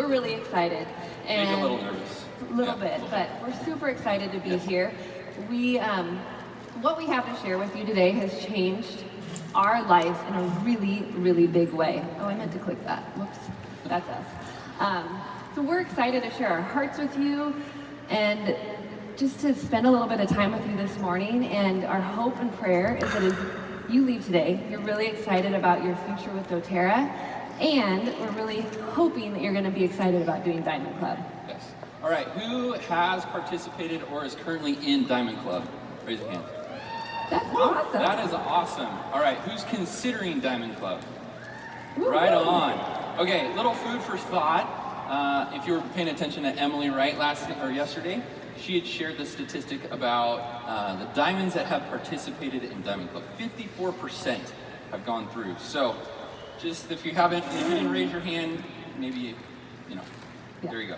we're really excited. And a little nervous. A little bit, but we're super excited to be here. We, what we have to share with you today has changed our life in a really, really big way. Oh, I meant to click that. Whoops, that's us. So we're excited to share our hearts with you and just to spend a little bit of time with you this morning. And our hope and prayer is that as you leave today, you're really excited about your future with doTERRA, and we're really hoping that you're going to be excited about doing Diamond Club. Yes. All right, who has participated or is currently in Diamond Club? Raise your hand. That's awesome. That is awesome. All right, who's considering Diamond Club? Woo-hoo. Right on. Okay, little food for thought. If you were paying attention to Emily Wright yesterday, she had shared the statistic about the diamonds that have participated in Diamond Club. 54% have gone through. So, just if you didn't raise your hand, maybe, there you go.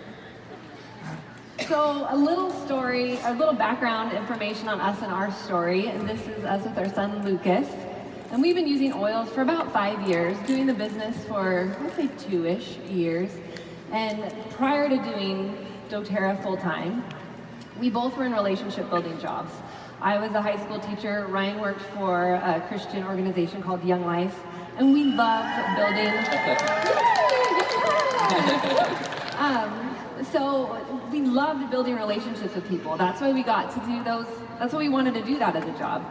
So a little story, a little background information on us and our story. And this is us with our son Lucas. And we've been using oils for about 5 years, doing the business for, let's say, 2-ish years. And prior to doing doTERRA full-time, we both were in relationship building jobs. I was a high school teacher. Ryan worked for a Christian organization called Young Life. And we loved building. So we loved building relationships with people. That's why we got to do those. That's why we wanted to do that as a job.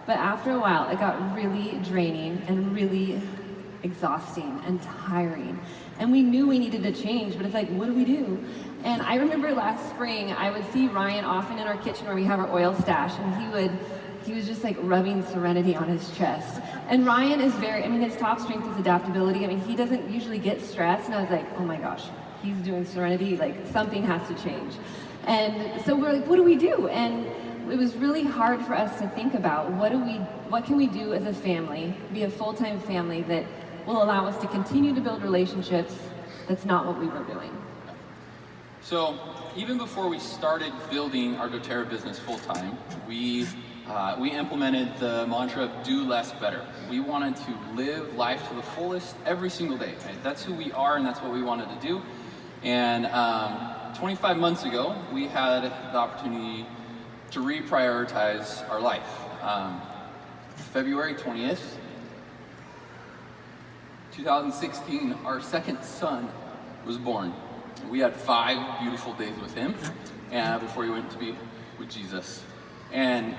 But after a while, it got really draining and really exhausting and tiring. And we knew we needed to change, but it's like, what do we do? And I remember last spring, I would see Ryan often in our kitchen where we have our oil stash, and he was just like rubbing Serenity on his chest. And Ryan is his top strength is adaptability. He doesn't usually get stressed, and I was like, oh my gosh, he's doing Serenity, like something has to change. And so we're like, what do we do? And it was really hard for us to think about what can we do as a family, be a full-time family that will allow us to continue to build relationships. That's not what we were doing. So even before we started building our doTERRA business full-time, we implemented the mantra of do less better. We wanted to live life to the fullest every single day. Right? That's who we are, and that's what we wanted to do. And 25 months ago, we had the opportunity to reprioritize our life. February 20th, 2016, our second son was born. We had 5 beautiful days with him before he went to be with Jesus. And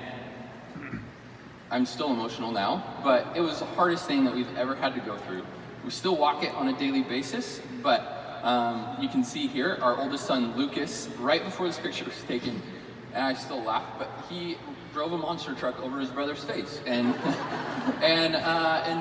I'm still emotional now, but it was the hardest thing that we've ever had to go through. We still walk it on a daily basis, but you can see here, our oldest son, Lucas, right before this picture was taken, and I still laugh, but he drove a monster truck over his brother's face. And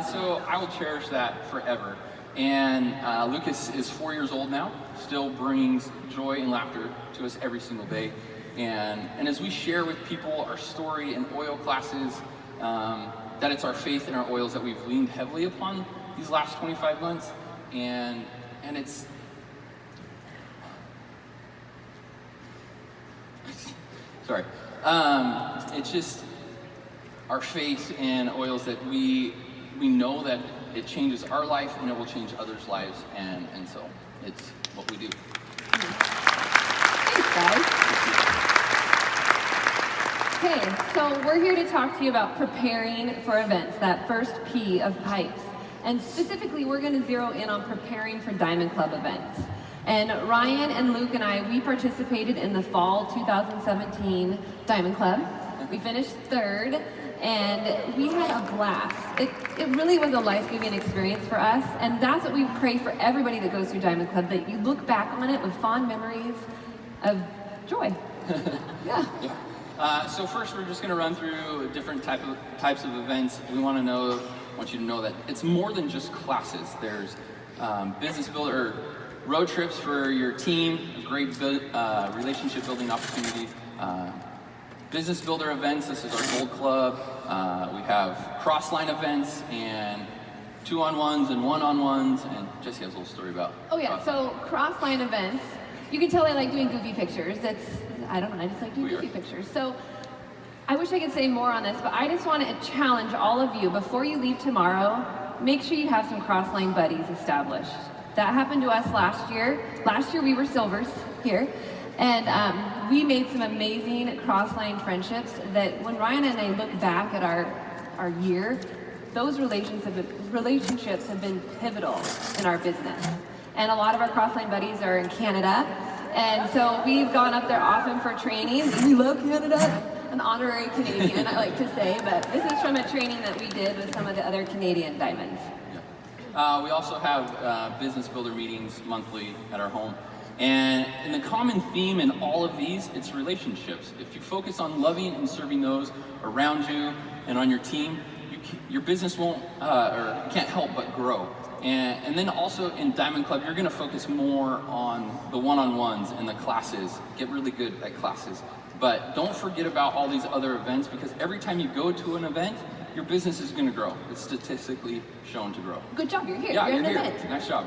so I will cherish that forever. And Lucas is 4 years old now, still brings joy and laughter to us every single day. And as we share with people our story in oil classes, that it's our faith in our oils that we've leaned heavily upon these last 25 months. And it's, sorry, it's just our faith in oils that we know that it changes our life and it will change others' lives, and so it's what we do. Thanks, guys. Okay, so we're here to talk to you about preparing for events, that first P of pipes. And specifically, we're going to zero in on preparing for Diamond Club events. And Ryan and Luke and I, we participated in the fall 2017 Diamond Club. We finished 3rd. And we had a blast. It really was a life-giving experience for us, and that's what we pray for everybody that goes through Diamond Club, that you look back on it with fond memories of joy. Yeah. So first, we're just going to run through different types of events. We want you to know that it's more than just classes. There's business builder road trips for your team, great relationship building opportunities. Business builder events, this is our Gold Club. We have cross-line events and 2-on-1s and 1-on-1s, and Jessi has a little story about. Oh yeah, so cross-line events, you can tell I like doing goofy pictures. I don't know, I just like doing goofy pictures. So I wish I could say more on this, but I just want to challenge all of you, before you leave tomorrow, make sure you have some cross-line buddies established. That happened to us last year. Last year we were silvers here, and we made some amazing cross-line friendships that when Ryan and I look back at our year, those relationships have been pivotal in our business. And a lot of our cross-line buddies are in Canada, and so we've gone up there often for training. We love Canada. An honorary Canadian, I like to say, but this is from a training that we did with some of the other Canadian diamonds. We also have business builder meetings monthly at our home. And the common theme in all of these, it's relationships. If you focus on loving and serving those around you and on your team, your business won't or can't help but grow. And then also in Diamond Club, you're gonna focus more on the one-on-ones and the classes. Get really good at classes. But don't forget about all these other events, because every time you go to an event, your business is gonna grow. It's statistically shown to grow. Good job, you're here. Yeah, you're you're an here. event. Nice job.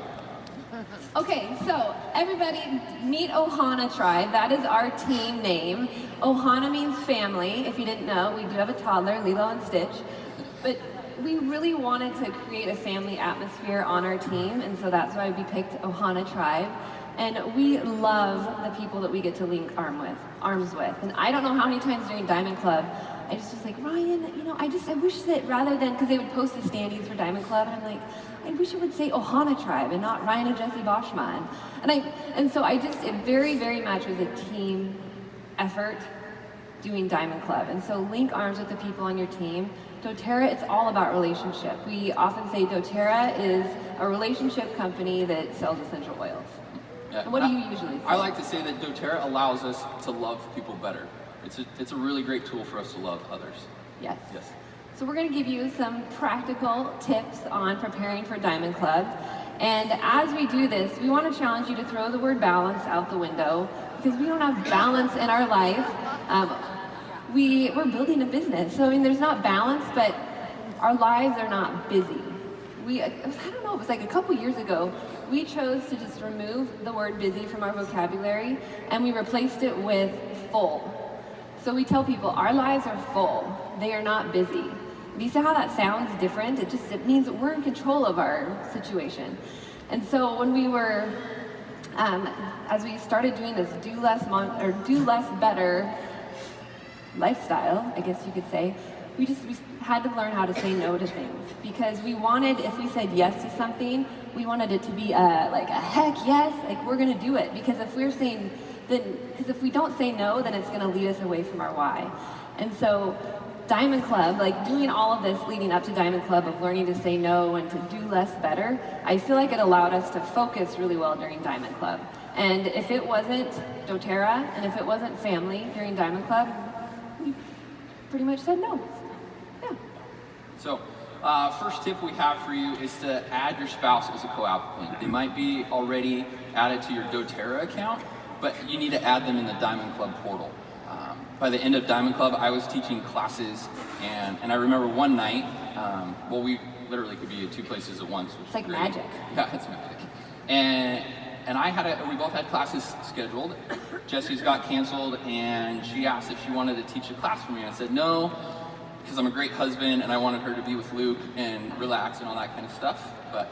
Okay, so everybody meet Ohana Tribe. That is our team name. Ohana means family. If you didn't know, we do have a toddler, Lilo and Stitch. But we really wanted to create a family atmosphere on our team, and so that's why we picked Ohana Tribe. And we love the people that we get to link arms with. And I don't know how many times during Diamond Club, I just was like, Ryan, I wish that rather than, because they would post the standings for Diamond Club, and I'm like, I wish it would say Ohana Tribe and not Ryan and Jessi Boschma. And so it very, very much was a team effort doing Diamond Club. And so link arms with the people on your team. doTERRA, it's all about relationship. We often say doTERRA is a relationship company that sells essential oils. Yeah. And what do you usually say? I like to say that doTERRA allows us to love people better. It's a really great tool for us to love others. Yes. Yes. So we're going to give you some practical tips on preparing for Diamond Club. And as we do this, we want to challenge you to throw the word balance out the window, because we don't have balance in our life. We're building a business. So there's not balance, but our lives are not busy. I don't know, it was like a couple years ago, we chose to just remove the word busy from our vocabulary, and we replaced it with full. So we tell people our lives are full. They are not busy. Do you see how that sounds different? It means that we're in control of our situation. And so when we were, as we started doing this do less better lifestyle, I guess you could say, we had to learn how to say no to things, because we wanted, if we said yes to something, we wanted it to be like a heck yes, like we're gonna do it, because if we don't say no, then it's gonna lead us away from our why. And so Diamond Club, like doing all of this leading up to Diamond Club of learning to say no and to do less better, I feel like it allowed us to focus really well during Diamond Club. And if it wasn't doTERRA and if it wasn't family during Diamond Club, we pretty much said no. Yeah. So, first tip we have for you is to add your spouse as a co-applicant. They might be already added to your doTERRA account, but you need to add them in the Diamond Club portal. By the end of Diamond Club, I was teaching classes, and I remember one night, we literally could be at two places at once. It's like magic. Yeah, it's magic. And we both had classes scheduled. Jessi's got canceled, and she asked if she wanted to teach a class for me. I said no, because I'm a great husband, and I wanted her to be with Luke and relax and all that kind of stuff, but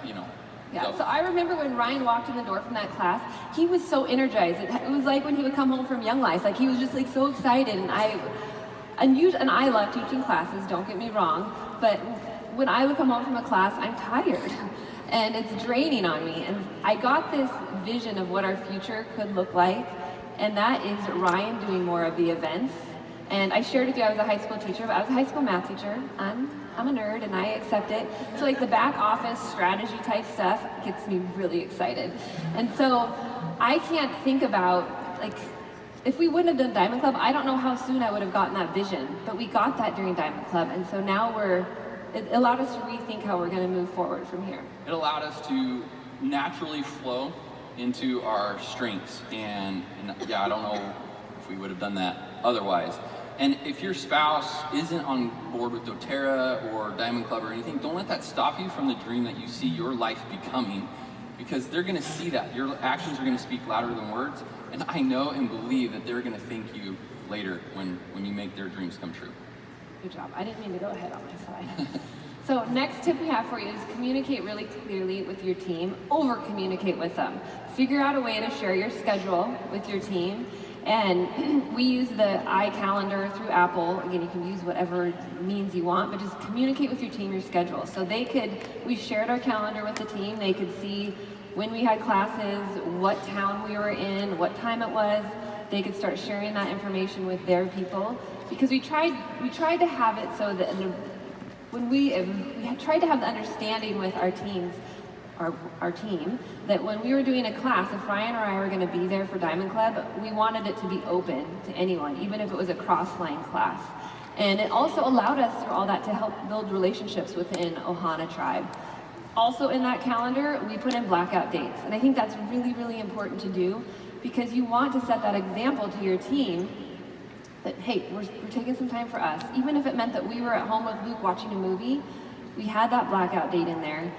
Yeah, so I remember when Ryan walked in the door from that class, he was so energized. It was like when he would come home from Young Life, like he was just like so excited. And I love teaching classes, don't get me wrong, but when I would come home from a class, I'm tired and it's draining on me. And I got this vision of what our future could look like, and that is Ryan doing more of the events. And I shared with you I was a high school teacher, but I was a high school math teacher. I'm a nerd and I accept it. So like the back office strategy type stuff gets me really excited. And so I can't think about, like, if we wouldn't have done Diamond Club, I don't know how soon I would have gotten that vision. But we got that during Diamond Club. And so now it allowed us to rethink how we're gonna move forward from here. It allowed us to naturally flow into our strengths. And yeah, I don't know if we would have done that otherwise. And if your spouse isn't on board with doTERRA or Diamond Club or anything, don't let that stop you from the dream that you see your life becoming, because they're gonna see that. Your actions are gonna speak louder than words, and I know and believe that they're gonna thank you later when you make their dreams come true. Good job. I didn't mean to go ahead on my slide. So next tip we have for you is communicate really clearly with your team, over-communicate with them. Figure out a way to share your schedule with your team. And we use the iCalendar through Apple. Again, you can use whatever means you want, but just communicate with your team your schedule. So we shared our calendar with the team. They could see when we had classes, what town we were in, what time it was. They could start sharing that information with their people. Because we tried to have it so that when we had tried to have the understanding with our teams, our team, that when we were doing a class, if Ryan or I were going to be there for Diamond Club, we wanted it to be open to anyone, even if it was a cross-line class. And it also allowed us through all that to help build relationships within Ohana Tribe. Also in that calendar, we put in blackout dates. And I think that's really, really important to do because you want to set that example to your team that, hey, we're taking some time for us. Even if it meant that we were at home with Luke watching a movie, we had that blackout date in there.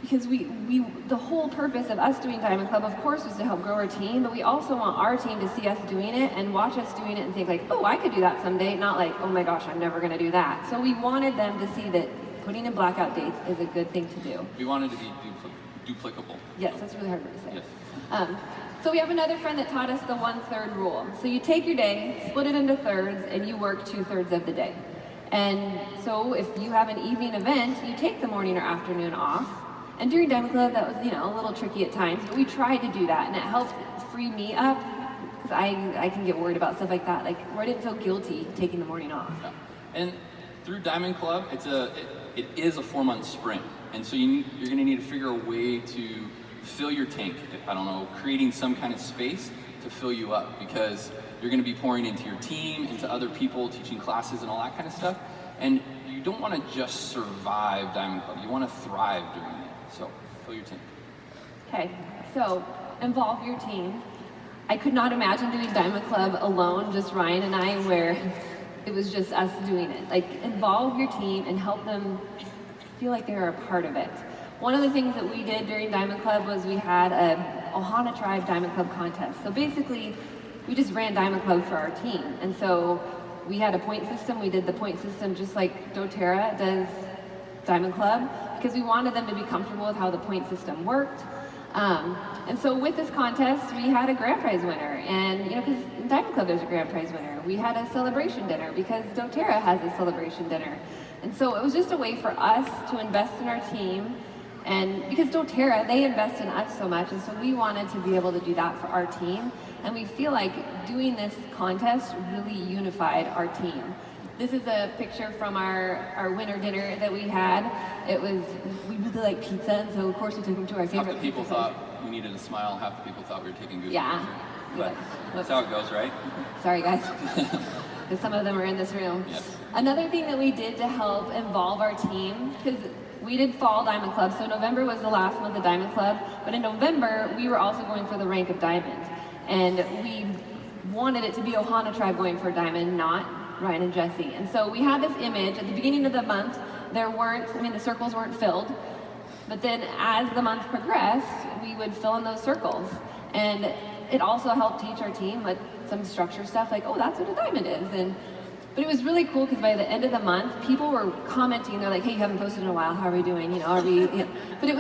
Because the whole purpose of us doing Diamond Club, of course, was to help grow our team, but we also want our team to see us doing it and watch us doing it and think like, oh, I could do that someday, not like, oh my gosh, I'm never gonna do that. So we wanted them to see that putting in blackout dates is a good thing to do. We wanted to be duplicable. Yes, that's really hard to say. Yes. So we have another friend that taught us the 1/3 rule. So you take your day, split it into thirds, and you work 2/3 of the day. And so if you have an evening event, you take the morning or afternoon off. And during Diamond Club, that was, a little tricky at times, but we tried to do that, and it helped free me up, because I can get worried about stuff like that, like where I didn't feel guilty taking the morning off. Yeah. And through Diamond Club, it is a 4-month sprint, and so you're going to need to figure a way to fill your tank. I don't know, creating some kind of space to fill you up, because you're going to be pouring into your team, into other people, teaching classes and all that kind of stuff, and you don't want to just survive Diamond Club. You want to thrive during it. So, fill your team. Okay, so involve your team. I could not imagine doing Diamond Club alone, just Ryan and I, where it was just us doing it. Like, involve your team and help them feel like they're a part of it. One of the things that we did during Diamond Club was we had a Ohana Tribe Diamond Club contest. So basically, we just ran Diamond Club for our team. And so we had a point system. We did the point system just like doTERRA does Diamond Club, because we wanted them to be comfortable with how the point system worked. And so with this contest, we had a grand prize winner. And, because in Diamond Club there's a grand prize winner. We had a celebration dinner because doTERRA has a celebration dinner. And so it was just a way for us to invest in our team. And because doTERRA, they invest in us so much. And so we wanted to be able to do that for our team. And we feel like doing this contest really unified our team. This is a picture from our winter dinner that we had. We really like pizza, and so of course we took them to our favorite Half the people pizza thought we needed a smile, half the people thought we were taking good Yeah. pictures. But that's how it goes, right? Sorry guys, because some of them are in this room. Yes. Another thing that we did to help involve our team, because we did fall Diamond Club, so November was the last month of Diamond Club, but in November we were also going for the rank of Diamond. And we wanted it to be Ohana Tribe going for Diamond, not Ryan and Jessi. And so we had this image at the beginning of the month. The circles weren't filled. But then as the month progressed, we would fill in those circles. And it also helped teach our team like some structure stuff, like, oh, that's what a diamond is. But it was really cool because by the end of the month, people were commenting. They're like, hey, you haven't posted in a while. How are we doing? But it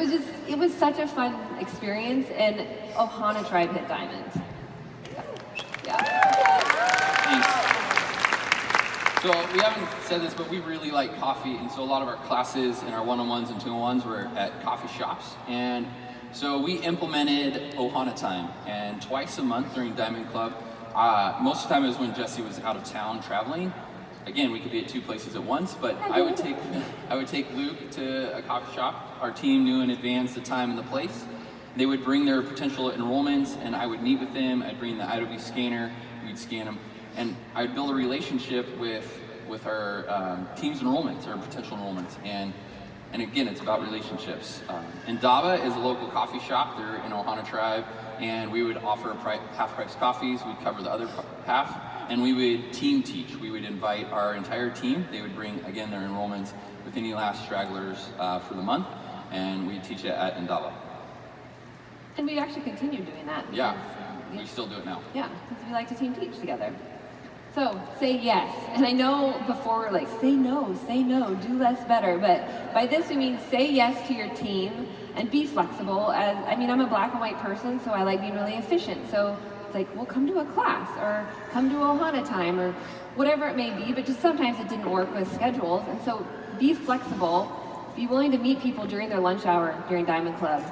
was such a fun experience. And Ohana Tribe hit diamond. Yeah. Thanks. So we haven't said this, but we really like coffee, and so a lot of our classes and our one-on-ones and two-on-ones were at coffee shops. And so we implemented Ohana time, and twice a month during Diamond Club, most of the time it was when Jessi was out of town traveling. Again, we could be at 2 places at once, but I would take Luke to a coffee shop. Our team knew in advance the time and the place. They would bring their potential enrollments, and I would meet with them. I'd bring the Adobe scanner, we'd scan them. And I'd build a relationship with our team's enrollments, our potential enrollments. And again, it's about relationships. Indaba is a local coffee shop. They're in Ohana Tribe. And we would offer half-price coffees. We'd cover the other half. And we would team teach. We would invite our entire team. They would bring, again, their enrollments with any last stragglers for the month. And we'd teach it at Indaba. And we actually continue doing that. Yeah, we still do it now. Yeah, because we like to team teach together. So say yes. And I know before we're like, say no, do less better. But by this we mean say yes to your team and be flexible. I'm a black and white person, so I like being really efficient. So it's like, well, come to a class or come to Ohana time or whatever it may be. But just sometimes it didn't work with schedules. And so be flexible. Be willing to meet people during their lunch hour during Diamond Club.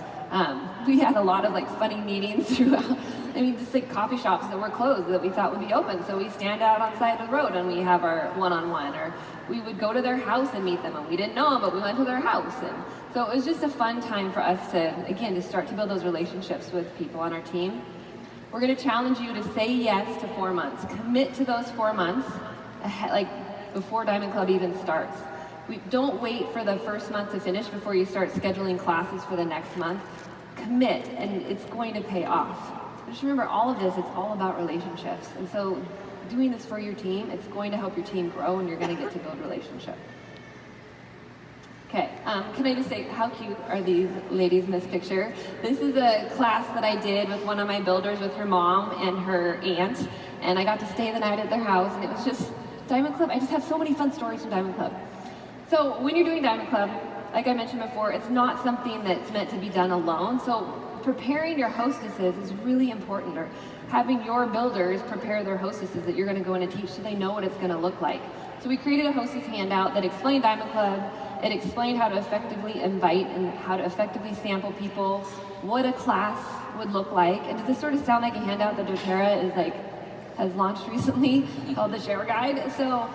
We had a lot of like funny meetings throughout. Just like coffee shops that were closed that we thought would be open. So we stand out on the side of the road and we have our one-on-one, or we would go to their house and meet them, and we didn't know them, but we went to their house. And so it was just a fun time for us to start to build those relationships with people on our team. We're going to challenge you to say yes to 4 months. Commit to those 4 months, before Diamond Club even starts. Don't wait for the first month to finish before you start scheduling classes for the next month. Commit, and it's going to pay off. Just remember, all of this, it's all about relationships. And so doing this for your team, it's going to help your team grow, and you're going to get to build relationships. Okay, can I just say, how cute are these ladies in this picture? This is a class that I did with one of my builders with her mom and her aunt, and I got to stay the night at their house, and it was just Diamond Club. I just have so many fun stories from Diamond Club. So when you're doing Diamond Club, like I mentioned before, it's not something that's meant to be done alone. So preparing your hostesses is really important, or having your builders prepare their hostesses that you're going to go in and teach so they know what it's going to look like. So we created a hostess handout that explained Diamond Club. It explained how to effectively invite and how to effectively sample people, what a class would look like. And does this sort of sound like a handout that doTERRA has launched recently called the Share Guide? So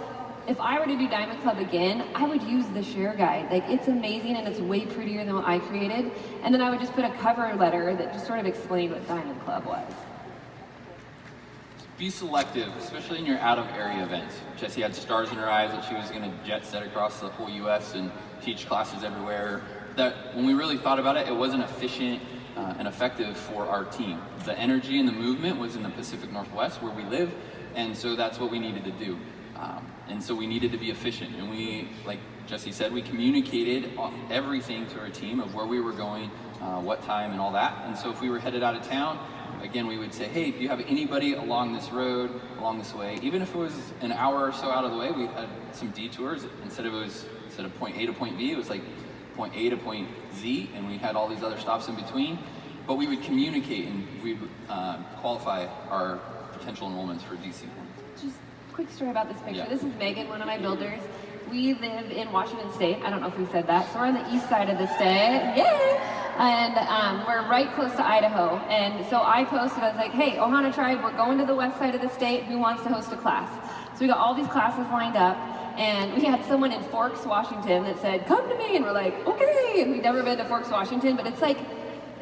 if I were to do Diamond Club again, I would use the Share Guide. It's amazing and it's way prettier than what I created. And then I would just put a cover letter that just sort of explained what Diamond Club was. Be selective, especially in your out-of-area events. Jessi had stars in her eyes that she was going to jet set across the whole U.S. and teach classes everywhere. That when we really thought about it, it wasn't efficient and effective for our team. The energy and the movement was in the Pacific Northwest where we live, and so that's what we needed to do. And so we needed to be efficient, and we, like Jessi said, we communicated everything to our team of where we were going, what time, and all that. And so if we were headed out of town, again, we would say, hey, do you have anybody along this road, along this way? Even if it was an hour or so out of the way, we had some detours. Instead of point A to point B, it was like point A to point Z, and we had all these other stops in between. But we would communicate, and we would qualify our potential enrollments for DC. Just quick story about this picture. Yeah. This is Megan, one of my builders. We live in Washington State. I don't know if we said that. So we're on the east side of the state. Yay! And we're right close to Idaho. And so I posted, I was like, hey, Ohana Tribe, we're going to the west side of the state. Who wants to host a class? So we got all these classes lined up. And we had someone in Forks, Washington that said, come to me. And we're like, okay. And we'd never been to Forks, Washington, but it's like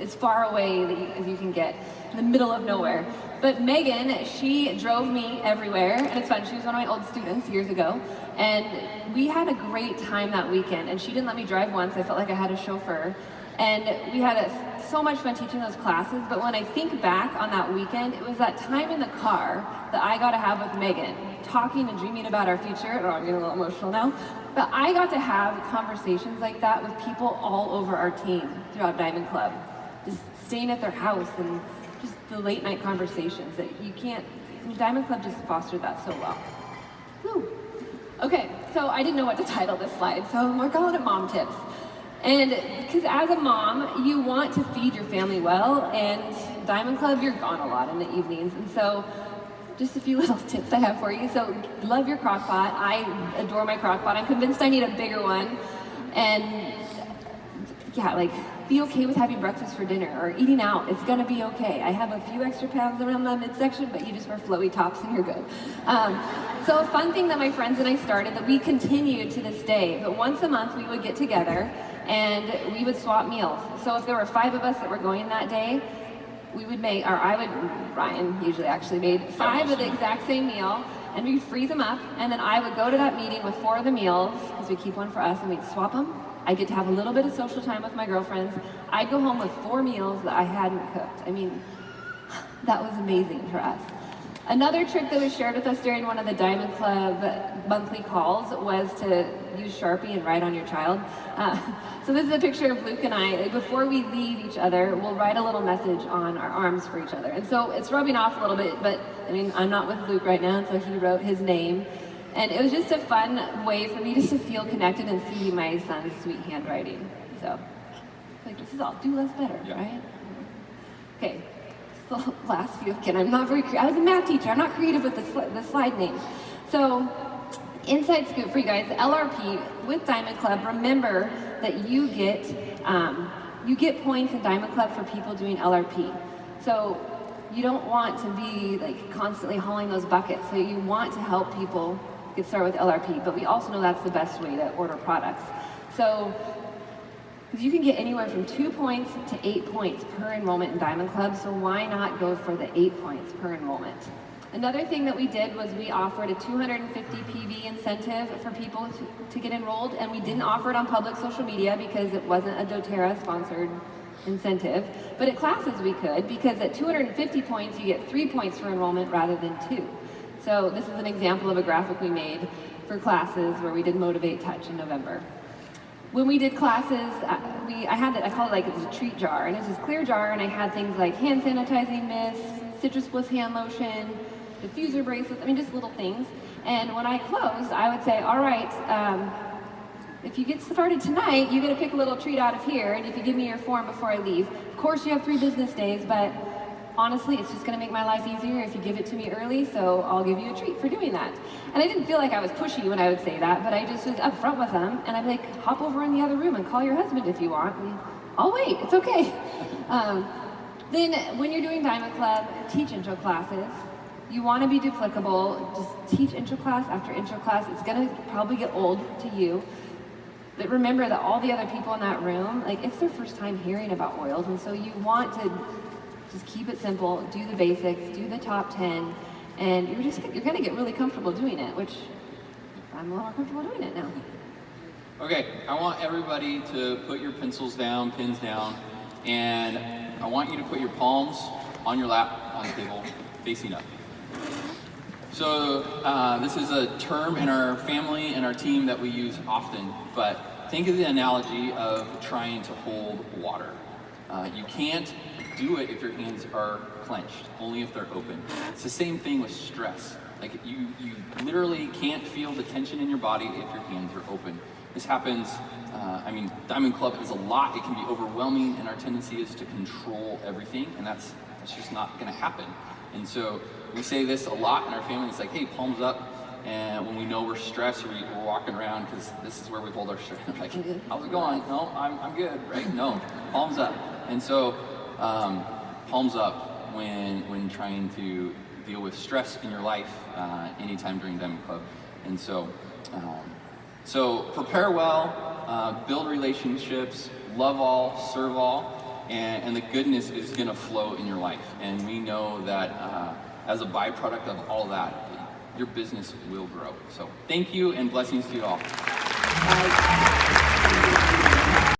as far away as you can get, in the middle of nowhere. But Megan, she drove me everywhere, and it's fun. She was one of my old students years ago, and we had a great time that weekend. And she didn't let me drive once. I felt like I had a chauffeur, and we had so much fun teaching those classes. But when I think back on that weekend, it was that time in the car that I got to have with Megan, talking and dreaming about our future. Oh, I'm getting a little emotional now. But I got to have conversations like that with people all over our team throughout Diamond Club, just staying at their house and just the late night conversations that you can't, Diamond Club just fostered that so well. Whew. Okay, so I didn't know what to title this slide, so we're calling it Mom Tips. And because as a mom, you want to feed your family well, and Diamond Club, you're gone a lot in the evenings, and so just a few little tips I have for you. So love your crock pot. I adore my crock pot. I'm convinced I need a bigger one. And yeah, be okay with having breakfast for dinner or eating out. It's gonna be okay. I have a few extra pounds around my midsection, but you just wear flowy tops and you're good. So a fun thing that my friends and I started that we continue to this day, but once a month we would get together and we would swap meals. So if there were 5 of us that were going that day, we would make, or Ryan usually actually made 5 of the exact same meal, and we'd freeze them up, and then I would go to that meeting with 4 of the meals, because we keep one for us, and we'd swap them. I get to have a little bit of social time with my girlfriends. I'd go home with 4 meals that I hadn't cooked. I mean, that was amazing for us. Another trick that was shared with us during one of the Diamond Club monthly calls was to use Sharpie and write on your child. So this is a picture of Luke and I. Before we leave each other, we'll write a little message on our arms for each other. And so it's rubbing off a little bit, but I mean, I'm not with Luke right now, and so he wrote his name. And it was just a fun way for me just to feel connected and see my son's sweet handwriting. So, like, this is all do less better, right? Okay. The last few, again, I'm not very creative. I was a math teacher. I'm not creative with the slide names. So, inside scoop for you guys, LRP with Diamond Club, remember that you get points in Diamond Club for people doing LRP. So, you don't want to be like constantly hauling those buckets. So you want to help people get started with LRP, but we also know that's the best way to order products. So, because you can get anywhere from 2 points to 8 points per enrollment in Diamond Club, so why not go for the 8 points per enrollment? Another thing that we did was we offered a 250 PV incentive for people to get enrolled, and we didn't offer it on public social media because it wasn't a doTERRA sponsored incentive, but at classes we could, because at 250 points you get 3 points for enrollment rather than 2. So this is an example of a graphic we made for classes where we did Motivate Touch in November. When we did classes, I called it like a treat jar, and it's this clear jar, and I had things like hand sanitizing mist, citrus bliss hand lotion, diffuser bracelets, I mean just little things. And when I closed, I would say, all right, if you get started tonight, you get to pick a little treat out of here, and if you give me your form before I leave. Of course you have 3 business days, but honestly, it's just gonna make my life easier if you give it to me early, so I'll give you a treat for doing that. And I didn't feel like I was pushy when I would say that, but I just was upfront with them, and I'd be like, hop over in the other room and call your husband if you want, and I'll wait, it's okay. Then when you're doing Diamond Club, teach intro classes. You wanna be duplicable, just teach intro class after intro class. It's gonna probably get old to you, but remember that all the other people in that room, like it's their first time hearing about oils, and so you want to just keep it simple, do the basics, do the top 10, and you're gonna get really comfortable doing it, which I'm a lot more comfortable doing it now. Okay, I want everybody to put your pencils down, pens down, and I want you to put your palms on your lap on the table, facing up. So this is a term in our family and our team that we use often, but think of the analogy of trying to hold water. You can't do it if your hands are clenched, only if they're open. It's the same thing with stress. Like you literally can't feel the tension in your body if your hands are open. This happens, Diamond Club is a lot, it can be overwhelming, and our tendency is to control everything, and that's just not gonna happen. And so we say this a lot in our family, it's like, hey, palms up. And when we know we're stressed, or we're walking around, because this is where we hold our stress. Like, how's it going? No, I'm good, right? No, palms up. And so, palms up when trying to deal with stress in your life anytime during Diamond Club. And so, prepare well, build relationships, love all, serve all, and the goodness is going to flow in your life. And we know that as a byproduct of all that, your business will grow. So thank you and blessings to you all. Bye.